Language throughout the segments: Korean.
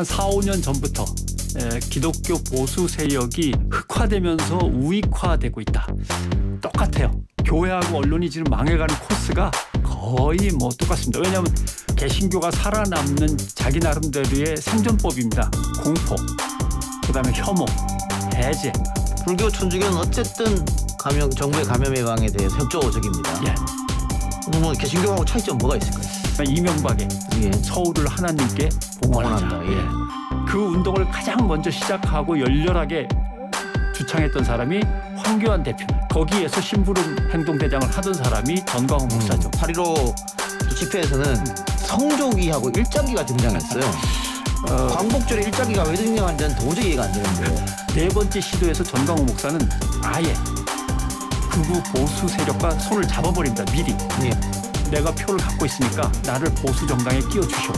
한 4, 5년 전부터 기독교 보수 세력이 흑화되면서 우익화되고 있다. 똑같아요. 교회하고 언론이 지금 망해가는 코스가 거의 뭐 똑같습니다. 왜냐하면 개신교가 살아남는 자기 나름대로의 생존법입니다. 공포, 그다음에 혐오, 배제. 불교 천주교는 어쨌든 정부의 감염 예방에 대해서 협조적입니다. 예. 그러면 개신교하고 차이점 뭐가 있을까요? 이명박의 예. 서울을 하나님께 봉헌하자. 봉헌한다. 예. 그 운동을 가장 먼저 시작하고 열렬하게 주창했던 사람이 황교안 대표. 거기에서 심부름 행동대장을 하던 사람이 전광훈 목사죠. 8.15 집회에서는 성조기하고 일장기가 등장했어요. 광복절에 일장기가 왜 등장하는지는 도저히 이해가 안 되는데. 네 번째 시도에서 전광훈 목사는 아예 극우 보수 세력과 손을 잡아버립니다. 미리. 예. 내가 표를 갖고 있으니까 나를 보수 정당에 끼워주시오.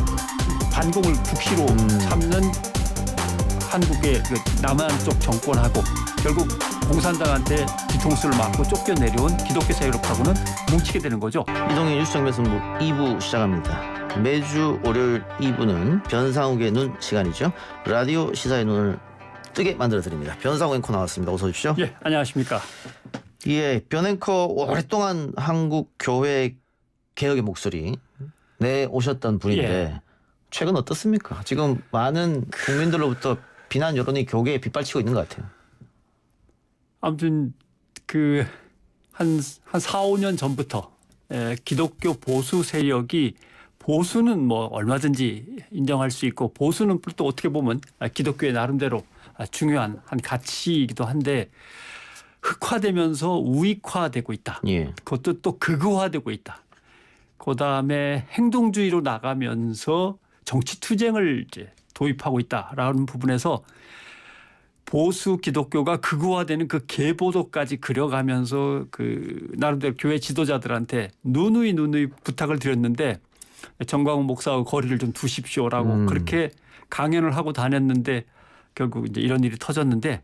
반공을 국시로 삼는 한국의 그 남한 쪽 정권하고 결국 공산당한테 뒤통수를 맞고 쫓겨내려온 기독교 세력하고는 뭉치게 되는 거죠. 이동희 뉴스 정면승부 2부 시작합니다. 매주 월요일 2부는 변상욱의 눈 시간이죠. 라디오 시사의 눈을 뜨게 만들어드립니다. 변상욱 앵커 나왔습니다. 어서 오십시오. 예, 안녕하십니까. 예, 변 앵커 오랫동안 한국 교회 개혁의 목소리 내오셨던 분인데 예. 최근 어떻습니까? 지금 많은 국민들로부터 비난 여론이 교계에 빗발치고 있는 것 같아요. 아무튼 그 한 4, 5년 전부터 기독교 보수 세력이 보수는 뭐 얼마든지 인정할 수 있고 보수는 또 어떻게 보면 기독교의 나름대로 중요한 한 가치이기도 한데 흑화되면서 우익화되고 있다. 예. 그것도 또 극우화되고 있다. 그다음에 행동주의로 나가면서 정치 투쟁을 이제 도입하고 있다라는 부분에서 보수 기독교가 극우화되는 그 계보도까지 그려가면서 그 나름대로 교회 지도자들한테 누누이 부탁을 드렸는데 정광훈 목사하고 거리를 좀 두십시오라고 그렇게 강연을 하고 다녔는데 결국 이제 이런 일이 터졌는데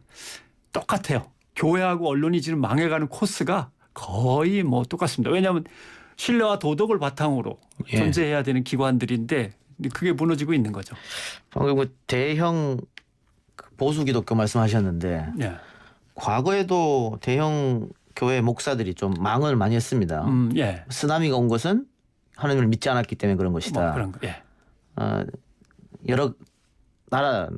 똑같아요. 교회하고 언론이 지금 망해가는 코스가 거의 뭐 똑같습니다. 왜냐하면 신뢰와 도덕을 바탕으로 예. 존재해야 되는 기관들인데 그게 무너지고 있는 거죠. 방금 그 대형 보수 기독교 말씀하셨는데 예. 과거에도 대형 교회 목사들이 좀 망을 많이 했습니다. 예. 쓰나미가 온 것은 하나님을 믿지 않았기 때문에 그런 것이다. 뭐 그런 거. 예. 여러 나라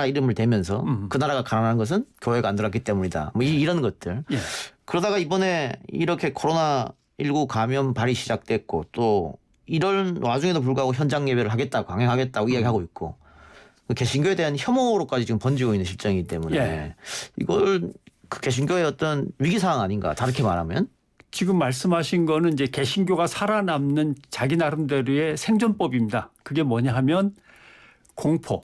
이름을 대면서 그 나라가 가난한 것은 교회가 안 들어갔기 때문이다. 뭐 이런 것들. 예. 그러다가 이번에 이렇게 코로나19 감염발이 시작됐고 또 이런 와중에도 불구하고 현장 예배를 하겠다고 강행하겠다고 이야기하고 있고 개신교에 대한 혐오로까지 지금 번지고 있는 실정이기 때문에 예. 이걸 그 개신교의 어떤 위기 상황 아닌가 다르게 말하면 지금 말씀하신 거는 이제 개신교가 살아남는 자기 나름대로의 생존법입니다. 그게 뭐냐 하면 공포,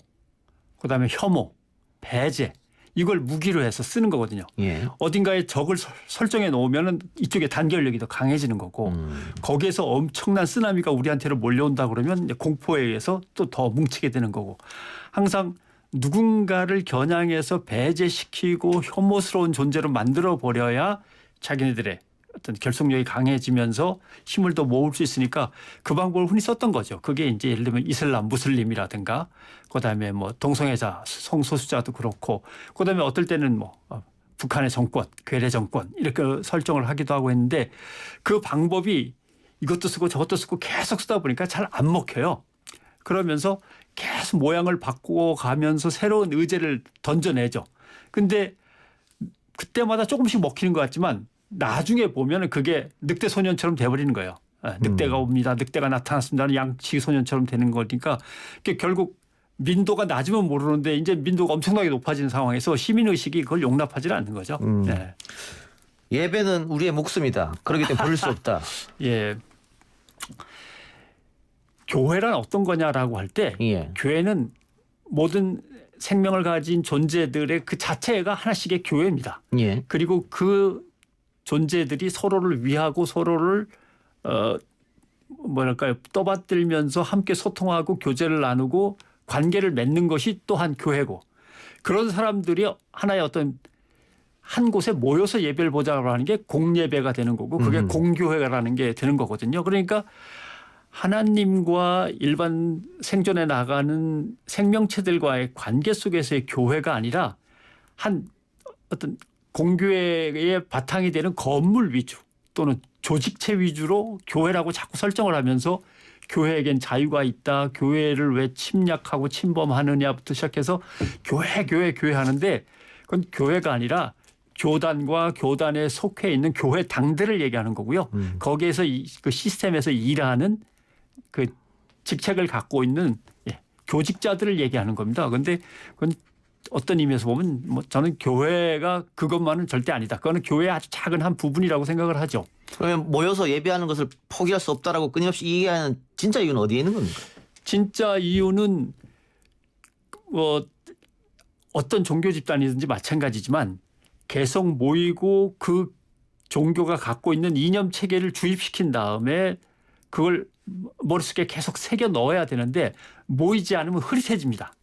그다음에 혐오, 배제 이걸 무기로 해서 쓰는 거거든요. 예. 어딘가에 적을 설정해 놓으면 이쪽에 단결력이 더 강해지는 거고 거기에서 엄청난 쓰나미가 우리한테로 몰려온다 그러면 이제 공포에 의해서 또 더 뭉치게 되는 거고 항상 누군가를 겨냥해서 배제시키고 혐오스러운 존재로 만들어 버려야 자기네들의 어떤 결속력이 강해지면서 힘을 더 모을 수 있으니까 그 방법을 흔히 썼던 거죠. 그게 이제 예를 들면 이슬람, 무슬림이라든가 그다음에 뭐 동성애자, 성소수자도 그렇고 그다음에 어떨 때는 뭐 북한의 정권, 괴뢰 정권 이렇게 설정을 하기도 하고 했는데 그 방법이 이것도 쓰고 저것도 쓰고 계속 쓰다 보니까 잘 안 먹혀요. 그러면서 계속 모양을 바꾸어 가면서 새로운 의제를 던져내죠. 근데 그때마다 조금씩 먹히는 것 같지만 나중에 보면 그게 늑대 소년처럼 돼버리는 거예요. 늑대가 옵니다. 늑대가 나타났습니다는 양치기 소년처럼 되는 거니까 결국 민도가 낮으면 모르는데 이제 민도가 엄청나게 높아지는 상황에서 시민의식이 그걸 용납하지 않는 거죠. 네. 예배는 우리의 목숨이다. 그렇기 때문에 버릴 수 없다. 예. 교회란 어떤 거냐라고 할 때 예. 교회는 모든 생명을 가진 존재들의 그 자체가 하나씩의 교회입니다. 예. 그리고 그 존재들이 서로를 위하고 서로를 뭐랄까요 떠받들면서 함께 소통하고 교제를 나누고 관계를 맺는 것이 또한 교회고 그런 사람들이 하나의 어떤 한 곳에 모여서 예배를 보자고 하는 게 공예배가 되는 거고 그게 공교회라는 게 되는 거거든요. 그러니까 하나님과 일반 생존해 나가는 생명체들과의 관계 속에서의 교회가 아니라 한 어떤 공교회의 바탕이 되는 건물 위주 또는 조직체 위주로 교회라고 자꾸 설정을 하면서 교회에겐 자유가 있다. 교회를 왜 침략하고 침범하느냐부터 시작해서 교회 하는데 그건 교회가 아니라 교단과 교단에 속해 있는 교회 당들을 얘기하는 거고요. 거기에서 그 시스템에서 일하는 그 직책을 갖고 있는 교직자들을 얘기하는 겁니다. 그런데 그건 어떤 의미에서 보면 뭐 저는 교회가 그것만은 절대 아니다. 그거는 교회의 아주 작은 한 부분이라고 생각을 하죠. 그러면 모여서 예배하는 것을 포기할 수 없다라고 끊임없이 얘기하는 진짜 이유는 어디에 있는 겁니까? 진짜 이유는 어떤 종교 집단이든지 마찬가지지만 계속 모이고 그 종교가 갖고 있는 이념 체계를 주입시킨 다음에 그걸 머릿속에 계속 새겨 넣어야 되는데 모이지 않으면 흐릿해집니다.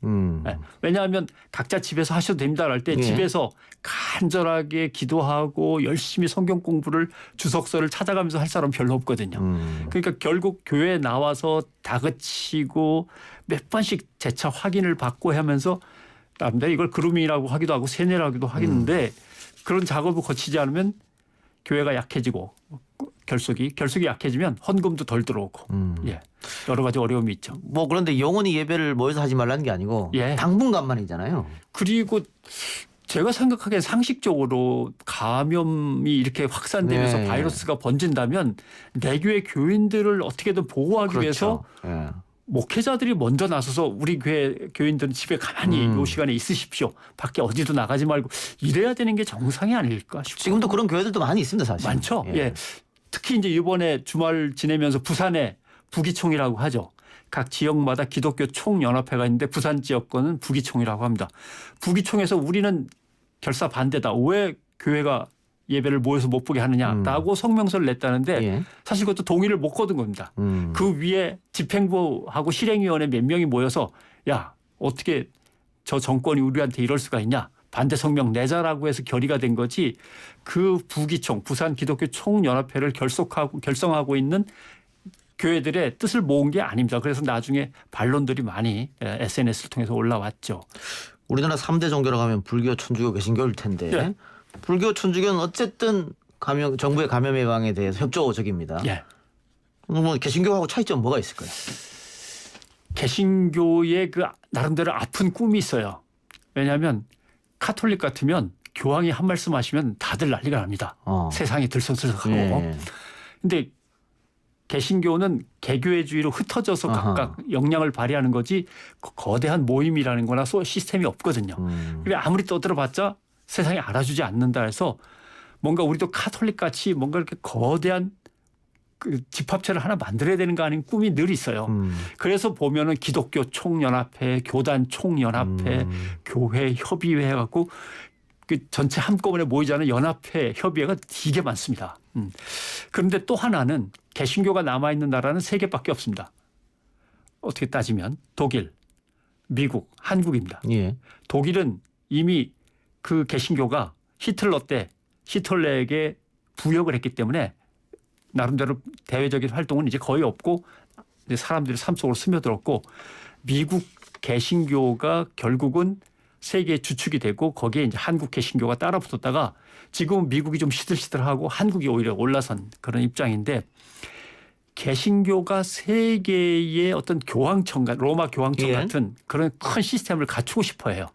왜냐하면 각자 집에서 하셔도 됩니다 할 때 집에서 간절하게 기도하고 열심히 성경 공부를 주석서를 찾아가면서 할 사람 별로 없거든요. 그러니까 결국 교회에 나와서 다그치고 몇 번씩 재차 확인을 받고 하면서 남들 이걸 그루밍이라고 하기도 하고 세뇌라고도 하겠는데 그런 작업을 거치지 않으면 교회가 약해지고 결속이 약해지면 헌금도 덜 들어오고 여러 가지 어려움이 있죠. 뭐 그런데 영원히 예배를 모여서 하지 말라는 게 아니고 당분간만이잖아요. 그리고 제가 생각하기엔 상식적으로 감염이 이렇게 확산되면서 바이러스가 번진다면 내 교회 교인들을 어떻게든 보호하기 위해서 목회자들이 먼저 나서서 우리 교회 교인들은 집에 가만히 이 시간에 있으십시오. 밖에 어디도 나가지 말고 이래야 되는 게 정상이 아닐까 싶어요. 지금도 그런 교회들도 많이 있습니다, 사실. 많죠. 특히 이제 이번에 주말 지내면서 부산에 부기총이라고 하죠. 각 지역마다 기독교 총연합회가 있는데 부산 지역권은 부기총이라고 합니다. 부기총에서 우리는 결사 반대다. 왜 교회가 예배를 모여서 못 보게 하느냐라고 성명서를 냈다는데 사실 그것도 동의를 못 거둔 겁니다. 그 위에 집행부하고 실행위원회 몇 명이 모여서 야 어떻게 저 정권이 우리한테 이럴 수가 있냐. 반대 성명 내자라고 해서 결의가 된 거지 그 부기총 부산 기독교 총연합회를 결성하고 있는 교회들의 뜻을 모은 게 아닙니다. 그래서 나중에 반론들이 많이 SNS를 통해서 올라왔죠. 우리나라 3대 종교라고 하면 불교, 천주교, 개신교일 텐데 불교, 천주교는 어쨌든 정부의 감염 예방에 대해서 협조적입니다. 뭐 개신교하고 차이점 뭐가 있을까요? 개신교의 그 나름대로 아픈 꿈이 있어요. 왜냐하면 카톨릭 같으면 교황이 한 말씀 하시면 다들 난리가 납니다. 세상이 들썩들썩하고. 근데 개신교는 개교회주의로 흩어져서 각각 역량을 발휘하는 거지 거대한 모임이라는 거나 시스템이 없거든요. 그래 아무리 떠들어봤자 세상이 알아주지 않는다 해서 뭔가 우리도 카톨릭 같이 뭔가 이렇게 거대한 그 집합체를 하나 만들어야 되는 거 아닌 꿈이 늘 있어요. 그래서 보면은 기독교 총연합회, 교단 총연합회, 교회 협의회 해갖고 그 전체 한꺼번에 모이지 않은 연합회, 협의회가 되게 많습니다. 그런데 또 하나는 개신교가 남아있는 나라는 3개밖에 없습니다. 어떻게 따지면 독일, 미국, 한국입니다. 독일은 이미 그 개신교가 히틀러 때 히틀러에게 부역을 했기 때문에 나름대로 대외적인 활동은 이제 거의 없고 이제 사람들이 삶 속으로 스며들었고 미국 개신교가 결국은 세계의 주축이 되고 거기에 이제 한국 개신교가 따라붙었다가 지금은 미국이 좀 시들시들하고 한국이 오히려 올라선 그런 입장인데 개신교가 세계의 어떤 교황청, 로마 교황청 같은 그런 큰 시스템을 갖추고 싶어 해요.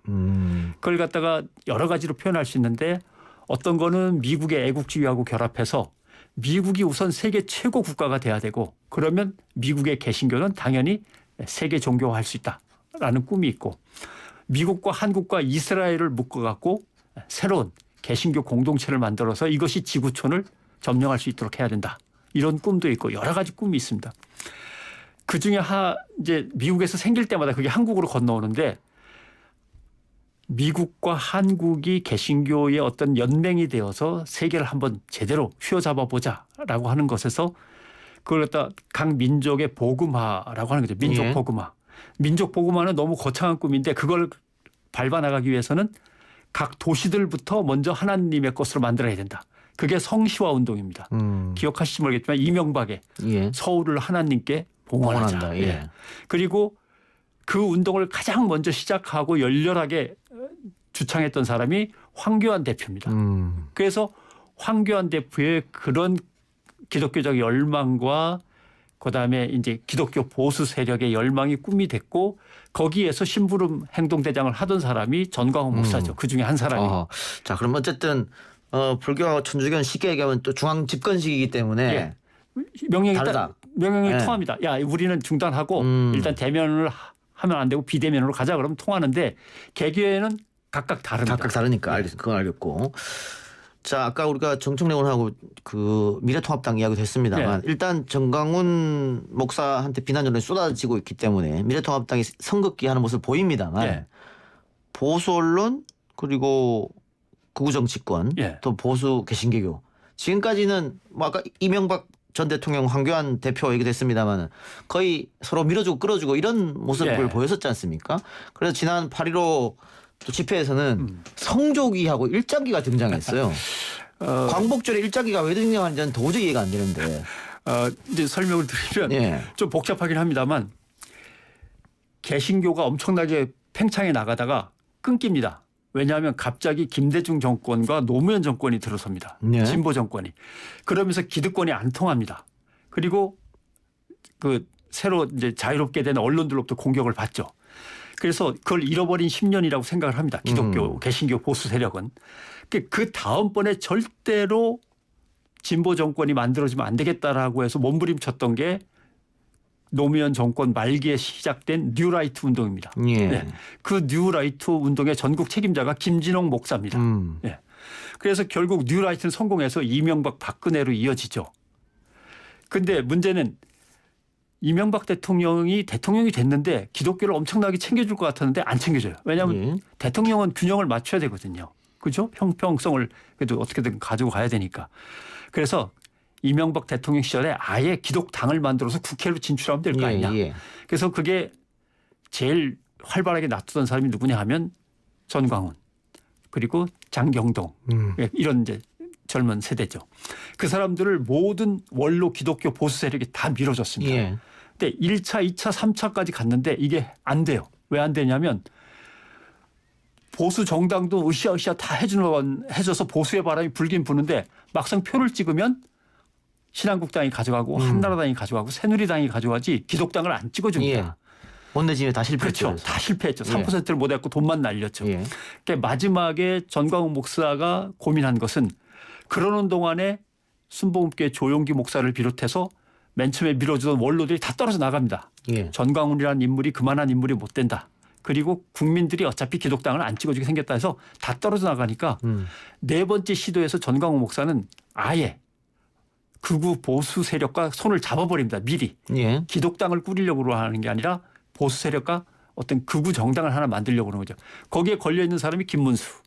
그걸 갖다가 여러 가지로 표현할 수 있는데 어떤 거는 미국의 애국주의하고 결합해서 미국이 우선 세계 최고 국가가 돼야 되고 그러면 미국의 개신교는 당연히 세계 종교화할 수 있다라는 꿈이 있고 미국과 한국과 이스라엘을 묶어갖고 새로운 개신교 공동체를 만들어서 이것이 지구촌을 점령할 수 있도록 해야 된다. 이런 꿈도 있고 여러 가지 꿈이 있습니다. 그중에 이제 미국에서 생길 때마다 그게 한국으로 건너오는데 미국과 한국이 개신교의 어떤 연맹이 되어서 세계를 한번 제대로 휘어잡아 보자라고 하는 것에서 그걸 갖다 각 민족의 복음화라고 하는 거죠. 민족 복음화. 민족 복음화는 너무 거창한 꿈인데 그걸 밟아나가기 위해서는 각 도시들부터 먼저 하나님의 것으로 만들어야 된다. 그게 성시화 운동입니다. 기억하실지 모르겠지만 이명박의 서울을 하나님께 봉헌하자. 봉헌한다. 예. 그리고 그 운동을 가장 먼저 시작하고 열렬하게 주창했던 사람이 황교안 대표입니다. 그래서 황교안 대표의 그런 기독교적 열망과 그다음에 이제 기독교 보수 세력의 열망이 꿈이 됐고 거기에서 심부름 행동대장을 하던 사람이 전광훈 목사죠. 그 중에 한 사람이. 자, 그럼 어쨌든 불교하고 천주교는 쉽게 얘기하면 또 중앙 집권식이기 때문에 예. 명령이 다르다. 명령이 예. 통합니다. 야, 우리는 중단하고 일단 대면을 하면 안 되고 비대면으로 가자 그러면 통하는데 개교회는 각각 다릅니다. 각각 다르니까 알겠습니다. 그건 알겠고. 자, 아까 우리가 정청래원하고 그 미래통합당 이야기도 했습니다만 일단 정광훈 목사한테 비난 여론이 쏟아지고 있기 때문에 미래통합당이 선긋기 하는 모습을 보입니다만 보수 언론 그리고 극우 정치권 또 보수 개신교교 지금까지는 뭐 아까 이명박 전 대통령 황교안 대표 얘기도 했습니다만 거의 서로 밀어주고 끌어주고 이런 모습을 보였었지 않습니까? 그래서 지난 8.15 또 집회에서는 성조기하고 일장기가 등장했어요. 광복절에 일장기가 왜 등장하는지는 도저히 이해가 안 되는데. 이제 설명을 드리면 좀 복잡하긴 합니다만 개신교가 엄청나게 팽창해 나가다가 끊깁니다. 왜냐하면 갑자기 김대중 정권과 노무현 정권이 들어섭니다. 진보 정권이. 그러면서 기득권이 안 통합니다. 그리고 그 새로 이제 자유롭게 된 언론들로부터 공격을 받죠. 그래서 그걸 잃어버린 10년이라고 생각을 합니다. 기독교, 개신교 보수 세력은. 그 다음번에 절대로 진보 정권이 만들어지면 안 되겠다라고 해서 몸부림쳤던 게 노무현 정권 말기에 시작된 뉴라이트 운동입니다. 그 뉴라이트 운동의 전국 책임자가 김진홍 목사입니다. 그래서 결국 뉴라이트는 성공해서 이명박 박근혜로 이어지죠. 근데 문제는 이명박 대통령이 됐는데 기독교를 엄청나게 챙겨줄 것 같았는데 안 챙겨줘요. 왜냐하면 대통령은 균형을 맞춰야 되거든요. 그죠? 형평성을 그래도 어떻게든 가지고 가야 되니까. 그래서 이명박 대통령 시절에 아예 기독당을 만들어서 국회로 진출하면 될 거 아니냐. 그래서 그게 제일 활발하게 놔두던 사람이 누구냐 하면 전광훈 그리고 장경동 이런 이제 젊은 세대죠. 그 사람들을 모든 원로 기독교 보수 세력이 다 밀어줬습니다. 근데 1차, 2차, 3차까지 갔는데 이게 안 돼요. 왜 안 되냐면 보수 정당도 으쌰으쌰 다 해줘서 보수의 바람이 불긴 부는데 막상 표를 찍으면 신한국당이 가져가고 한나라당이 가져가고 새누리당이 가져가지 기독당을 안 찍어줍니다. 원내진에 다 실패했죠. 그렇죠. 다 실패했죠. 3%를 못 했고 돈만 날렸죠. 그러니까 마지막에 전광훈 목사가 고민한 것은 그러는 동안에 순복음교회 조용기 목사를 비롯해서 맨 처음에 밀어주던 원로들이 다 떨어져 나갑니다. 전광훈이라는 인물이 그만한 인물이 못 된다. 그리고 국민들이 어차피 기독당을 안 찍어주게 생겼다 해서 다 떨어져 나가니까 네 번째 시도에서 전광훈 목사는 아예 극우 보수 세력과 손을 잡아버립니다. 미리. 기독당을 꾸리려고 하는 게 아니라 보수 세력과 어떤 극우 정당을 하나 만들려고 하는 거죠. 거기에 걸려있는 사람이 김문수.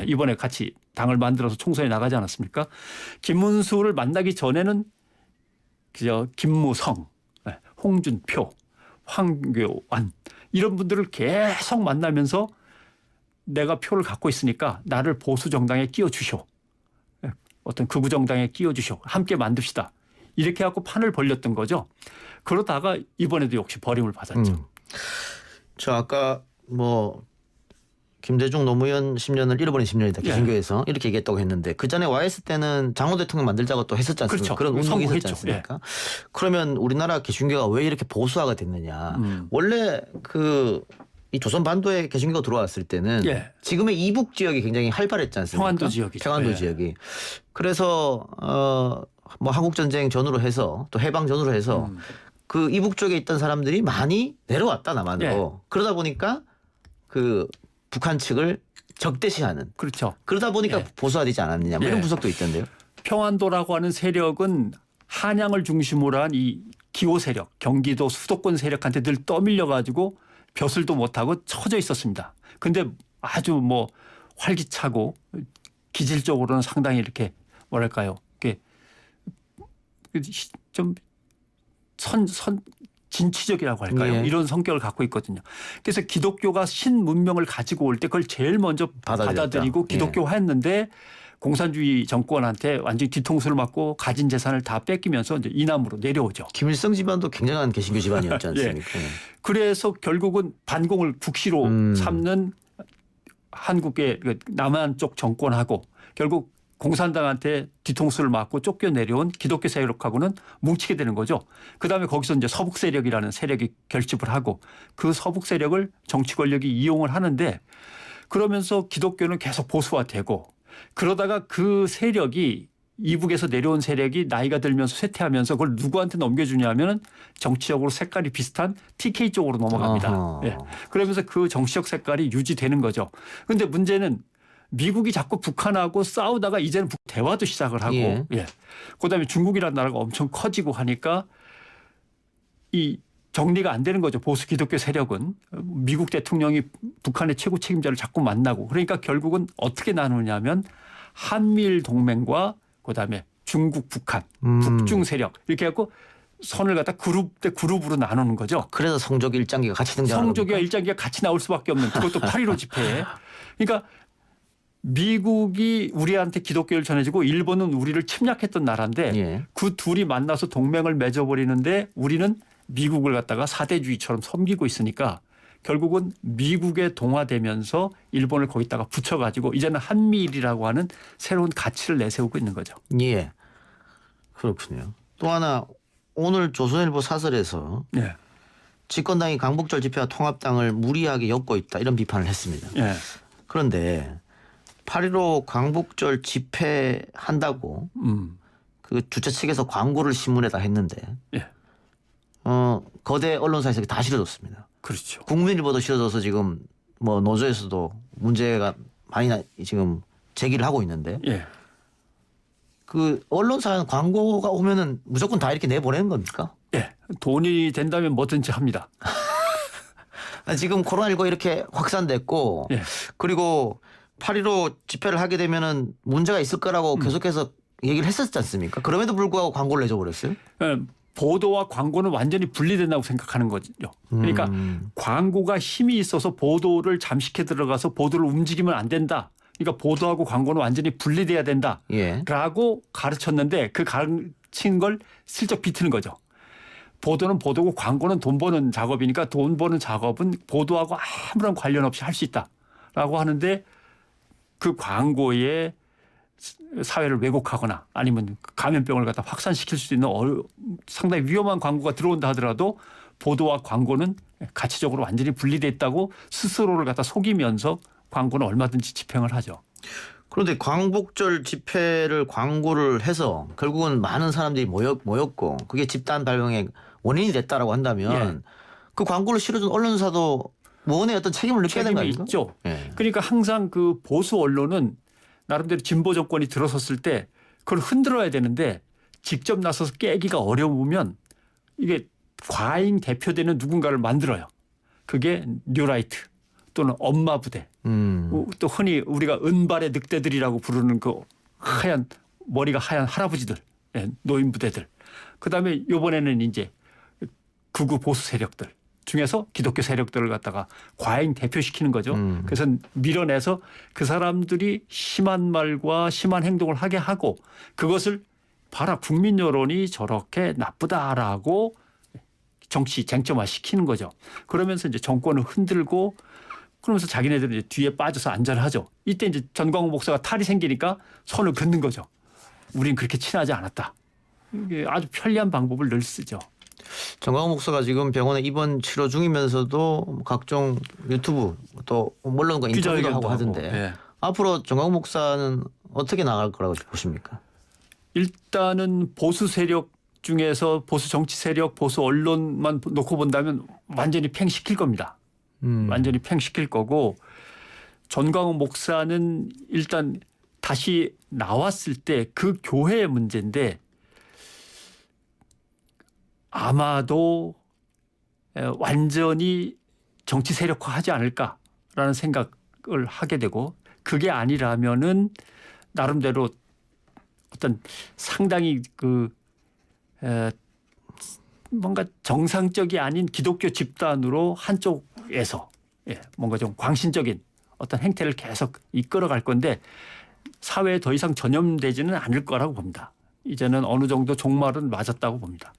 이번에 같이 당을 만들어서 총선에 나가지 않았습니까? 김문수를 만나기 전에는 그저 김무성, 홍준표, 황교안 이런 분들을 계속 만나면서 내가 표를 갖고 있으니까 나를 보수 정당에 끼워주쇼. 어떤 극우 정당에 끼워주쇼. 함께 만듭시다. 이렇게 해갖고 판을 벌렸던 거죠. 그러다가 이번에도 역시 버림을 받았죠. 저 아까 뭐 김대중 노무현 10년을 잃어버린 10년이다. 개신교에서 이렇게 얘기했다고 했는데 그 전에 YS 때는 장호 대통령 만들자고 또 했었지 않습니까? 그런 운동이 있었지 않습니까? 그러면 우리나라 개신교가 왜 이렇게 보수화가 됐느냐. 원래 이 조선 반도에 개신교가 들어왔을 때는 지금의 이북 지역이 굉장히 활발했지 않습니까? 평안도 지역이죠. 평안도 지역이. 그래서 뭐 한국 전쟁 전후로 해서 또 해방 전후로 해서 그 이북 쪽에 있던 사람들이 많이 내려왔다 남한으로. 그러다 보니까 그 북한 측을 적대시하는. 그렇죠. 그러다 보니까 보수화되지 않았느냐. 뭐 이런 분석도 있던데요. 평안도라고 하는 세력은 한양을 중심으로 한 이 기호 세력, 경기도 수도권 세력한테 늘 떠밀려 가지고 벼슬도 못하고 처져 있었습니다. 근데 아주 뭐 활기차고 기질적으로는 상당히 이렇게 뭐랄까요. 이렇게 좀 진취적이라고 할까요? 이런 성격을 갖고 있거든요. 그래서 기독교가 신문명을 가지고 올 때 그걸 제일 먼저 받아들이고 기독교화했는데 공산주의 정권한테 완전히 뒤통수를 맞고 가진 재산을 다 뺏기면서 이제 이남으로 내려오죠. 김일성 집안도 굉장한 개신교 집안이었지 않습니까? 그래서 결국은 반공을 국시로 삼는 한국의 그 남한 쪽 정권하고 결국 공산당한테 뒤통수를 맞고 쫓겨내려온 기독교 세력하고는 뭉치게 되는 거죠. 그다음에 거기서 이제 서북 세력이라는 세력이 결집을 하고 그 서북 세력을 정치 권력이 이용을 하는데 그러면서 기독교는 계속 보수화되고 그러다가 그 세력이 이북에서 내려온 세력이 나이가 들면서 쇠퇴하면서 그걸 누구한테 넘겨주냐면은 정치적으로 색깔이 비슷한 TK 쪽으로 넘어갑니다. 예. 그러면서 그 정치적 색깔이 유지되는 거죠. 그런데 문제는 미국이 자꾸 북한하고 싸우다가 이제는 대화도 시작을 하고 그다음에 중국이라는 나라가 엄청 커지고 하니까 이 정리가 안 되는 거죠. 보수 기독교 세력은 미국 대통령이 북한의 최고 책임자를 자꾸 만나고 그러니까 결국은 어떻게 나누냐면 한미일 동맹과 그다음에 중국, 북한, 북중 세력 이렇게 해갖고 선을 갖다 그룹 대 그룹으로 나누는 거죠. 그래서 성조기 일장기가 같이 등장하는 성조기와 일장기가 같이 나올 수밖에 없는 그것도 8.15 집회에. 그러니까 미국이 우리한테 기독교를 전해주고 일본은 우리를 침략했던 나라인데 그 둘이 만나서 동맹을 맺어버리는데 우리는 미국을 갖다가 사대주의처럼 섬기고 있으니까 결국은 미국에 동화되면서 일본을 거기다가 붙여가지고 이제는 한미일이라고 하는 새로운 가치를 내세우고 있는 거죠. 예. 그렇군요. 또 하나 오늘 조선일보 사설에서 집권당이 강북절 집회와 통합당을 무리하게 엮고 있다 이런 비판을 했습니다. 그런데 8.15 광복절 집회한다고 그 주최 측에서 광고를 신문에다 했는데 거대 언론사에서 다 실어줬습니다. 그렇죠. 국민일보도 실어줘서 지금 뭐 노조에서도 문제가 많이 지금 제기를 하고 있는데 그 언론사 광고가 오면은 무조건 다 이렇게 내보내는 겁니까? 돈이 된다면 뭐든지 합니다. 지금 코로나19 이렇게 확산됐고 그리고 8.15 집회를 하게 되면은 문제가 있을 거라고 계속해서 얘기를 했었지 않습니까? 그럼에도 불구하고 광고를 내줘 버렸어요. 보도와 광고는 완전히 분리된다고 생각하는 거죠. 그러니까 광고가 힘이 있어서 보도를 잠식해 들어가서 보도를 움직이면 안 된다. 그러니까 보도하고 광고는 완전히 분리돼야 된다라고 가르쳤는데 그 가르친 걸 슬쩍 비트는 거죠. 보도는 보도고 광고는 돈 버는 작업이니까 돈 버는 작업은 보도하고 아무런 관련 없이 할 수 있다라고 하는데 그 광고에 사회를 왜곡하거나 아니면 감염병을 갖다 확산시킬 수 있는 상당히 위험한 광고가 들어온다 하더라도 보도와 광고는 가치적으로 완전히 분리돼 있다고 스스로를 갖다 속이면서 광고는 얼마든지 집행을 하죠. 그런데 광복절 집회를 광고를 해서 결국은 많은 사람들이 모였고 그게 집단 발병의 원인이 됐다라고 한다면 그 광고를 실어준 언론사도 무언의 어떤 책임을 느껴야 되는 거 아닙니까? 있죠. 그러니까 항상 그 보수 언론은 나름대로 진보 정권이 들어섰을 때 그걸 흔들어야 되는데 직접 나서서 깨기가 어려우면 이게 과잉 대표되는 누군가를 만들어요. 그게 뉴라이트 또는 엄마 부대 또 흔히 우리가 은발의 늑대들이라고 부르는 그 머리가 하얀 할아버지들 노인 부대들 그다음에 이번에는 이제 극우 보수 세력들 중에서 기독교 세력들을 갖다가 과잉 대표시키는 거죠. 그래서 밀어내서 그 사람들이 심한 말과 심한 행동을 하게 하고 그것을 봐라 국민 여론이 저렇게 나쁘다라고 정치 쟁점화 시키는 거죠. 그러면서 이제 정권을 흔들고 그러면서 자기네들은 이제 뒤에 빠져서 안전하죠. 이때 이제 전광훈 목사가 탈이 생기니까 선을 긋는 거죠. 우린 그렇게 친하지 않았다. 이게 아주 편리한 방법을 늘 쓰죠. 전광훈 목사가 지금 병원에 입원 치료 중이면서도 각종 유튜브 또 언론과 인터뷰도 하고 하던데 앞으로 전광훈 목사는 어떻게 나갈 거라고 보십니까? 일단은 보수 세력 중에서 보수 정치 세력, 보수 언론만 놓고 본다면 완전히 팽시킬 겁니다. 완전히 팽시킬 거고 전광훈 목사는 일단 다시 나왔을 때 그 교회의 문제인데 아마도 완전히 정치 세력화하지 않을까라는 생각을 하게 되고 그게 아니라면은 나름대로 어떤 상당히 뭔가 정상적이 아닌 기독교 집단으로 한쪽에서 뭔가 좀 광신적인 어떤 행태를 계속 이끌어갈 건데 사회에 더 이상 전염되지는 않을 거라고 봅니다. 이제는 어느 정도 종말은 맞았다고 봅니다.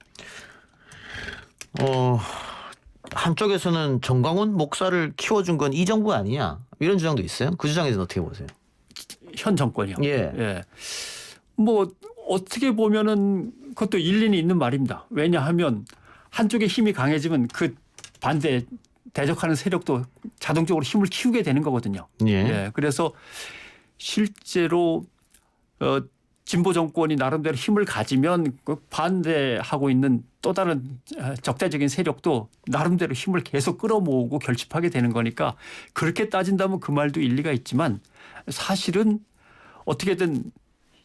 한쪽에서는 정광훈 목사를 키워준 건 이 정부 아니냐 이런 주장도 있어요. 그 주장에 대해서 어떻게 보세요? 현 정권이요. 예. 뭐 어떻게 보면은 그것도 일리는 있는 말입니다. 왜냐하면 한쪽의 힘이 강해지면 그 반대 대적하는 세력도 자동적으로 힘을 키우게 되는 거거든요. 예. 그래서 실제로 진보 정권이 나름대로 힘을 가지면 그 반대하고 있는 또 다른 적대적인 세력도 나름대로 힘을 계속 끌어모으고 결집하게 되는 거니까 그렇게 따진다면 그 말도 일리가 있지만 사실은 어떻게든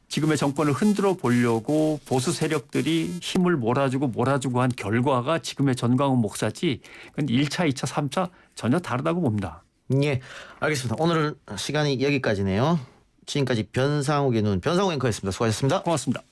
지금의 정권을 흔들어 보려고 보수 세력들이 힘을 몰아주고 한 결과가 지금의 전광훈 목사지 1차, 2차, 3차 전혀 다르다고 봅니다. 예, 알겠습니다. 오늘 시간이 여기까지네요. 지금까지 변상욱의 눈 변상욱 앵커였습니다. 수고하셨습니다. 고맙습니다.